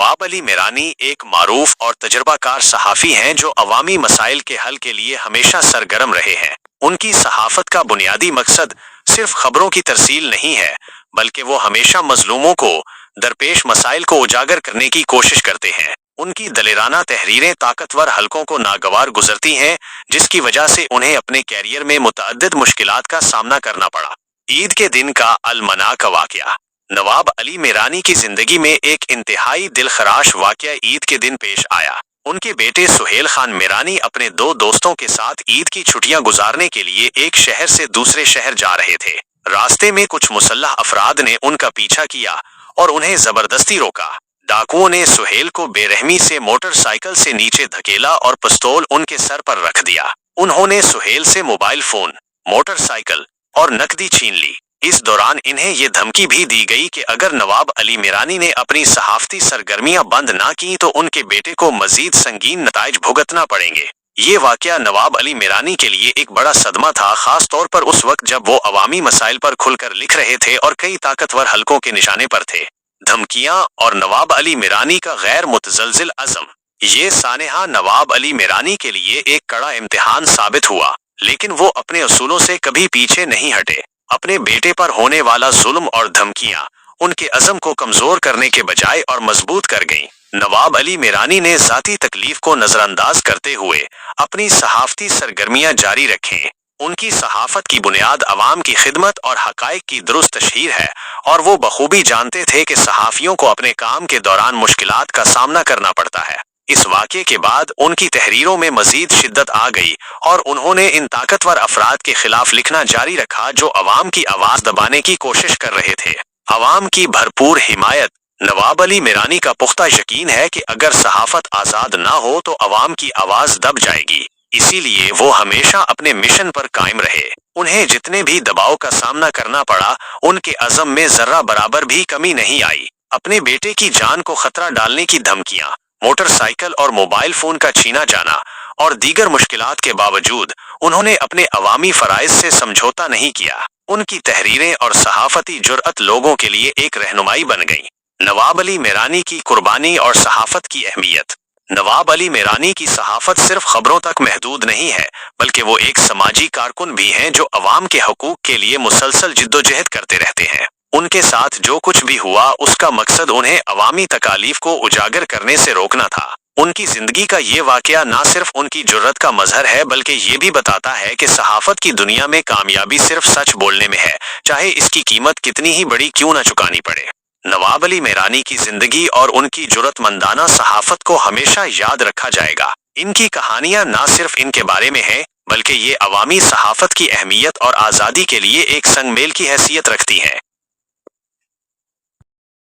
नवाब अली मेरानी एक मारूफ और तजर्बाकार सहाफ़ी हैं जो अवामी मसाइल के हल के लिए हमेशा सरगर्म रहे हैं। उनकी सहाफ़त का बुनियादी मकसद सिर्फ खबरों की तरसील नहीं है, बल्कि वो हमेशा मजलूमों को दरपेश मसाइल को उजागर करने की कोशिश करते हैं। उनकी दलेराना तहरीरें ताकतवर हलकों को नागवार गुजरती हैं, जिसकी वजह से उन्हें अपने कैरियर में मुतअद्दिद मुश्किलात का सामना करना पड़ा। ईद के दिन का अलमना का वाक़या। नवाब अली मेरानी की जिंदगी में एक इंतहाई दिलखराश वाक़या ईद के दिन पेश आया। उनके बेटे सुहेल खान मेरानी अपने दो दोस्तों के साथ ईद की छुट्टियां गुजारने के लिए एक शहर से दूसरे शहर जा रहे थे। रास्ते में कुछ मुसल्लह अफराद ने उनका पीछा किया और उन्हें जबरदस्ती रोका। डाकुओं ने सुहेल को बेरहमी से मोटरसाइकिल से नीचे धकेला और पिस्तौल उनके सर पर रख दिया। उन्होंने सुहेल से मोबाइल फोन, मोटरसाइकिल और नकदी छीन ली। इस दौरान इन्हें ये धमकी भी दी गई कि अगर नवाब अली मेरानी ने अपनी सहाफती सरगर्मियां बंद ना की तो उनके बेटे को मजीद संगीन नताइज भुगतना पड़ेंगे। ये वाकया नवाब अली मेरानी के लिए एक बड़ा सदमा था, खास तौर पर उस वक्त जब वो अवामी मसाइल पर खुलकर लिख रहे थे और कई ताकतवर हलकों के निशाने पर थे। धमकियां और नवाब अली मेरानी का गैर मुतजलजिल अज़म। ये सानेहा नवाब अली मेरानी के लिए एक कड़ा इम्तिहान साबित हुआ, लेकिन वो अपने असूलों से कभी पीछे नहीं हटे। अपने बेटे पर होने वाला जुल्म और धमकियां उनके अज़म को कमजोर करने के बजाय और मजबूत कर गईं। नवाब अली मेरानी ने जाती तकलीफ को नजरअंदाज करते हुए अपनी सहाफती सरगर्मियां जारी रखें। उनकी सहाफत की बुनियाद अवाम की खिदमत और हकायक की दुरुस्त तशहीर है, और वो बखूबी जानते थे कि सहाफियों को अपने काम के दौरान मुश्किलात का सामना करना पड़ता है। इस वाक़े के बाद उनकी तहरीरों में मजीद शिद्दत आ गई और उन्होंने इन ताकतवर अफराद के खिलाफ लिखना जारी रखा जो अवाम की आवाज़ दबाने की कोशिश कर रहे थे। अवाम की भरपूर हिमायत। नवाब अली मेरानी का पुख्ता यकीन है कि अगर सहाफत आज़ाद ना हो तो अवाम की आवाज़ दब जाएगी, इसीलिए वो हमेशा अपने मिशन पर कायम रहे। उन्हें जितने भी दबाव का सामना करना पड़ा, उनके अज़म में जर्रा बराबर भी कमी नहीं आई। अपने बेटे की जान को खतरा डालने की धमकियां, मोटरसाइकिल और मोबाइल फोन का छीना जाना और दीगर मुश्किलात के बावजूद उन्होंने अपने अवामी फराइज से समझौता नहीं किया। उनकी तहरीरें और सहाफती जुर्अत लोगों के लिए एक रहनुमाई बन गई। नवाब अली मेरानी की कुर्बानी और सहाफत की अहमियत। नवाब अली मेरानी की सहाफत सिर्फ खबरों तक महदूद नहीं है, बल्कि वो एक समाजी कारकुन भी हैं जो अवाम के हकूक के लिए मुसलसल जिद्दोजहद करते रहते हैं। उनके साथ जो कुछ भी हुआ उसका मकसद उन्हें अवामी तकालीफ को उजागर करने से रोकना था। उनकी जिंदगी का ये वाकया ना सिर्फ उनकी जुर्रत का मजहर है, बल्कि ये भी बताता है कि सहाफत की दुनिया में कामयाबी सिर्फ सच बोलने में है, चाहे इसकी कीमत कितनी ही बड़ी क्यों न चुकानी पड़े। नवाब अली मेरानी की जिंदगी और उनकी जुर्रतमंदाना सहाफत को हमेशा याद रखा जाएगा। इनकी कहानियां ना सिर्फ इनके बारे में है, बल्कि ये अवामी सहाफत की अहमियत और आज़ादी के लिए एक संगमेल की हैसियत रखती हैं।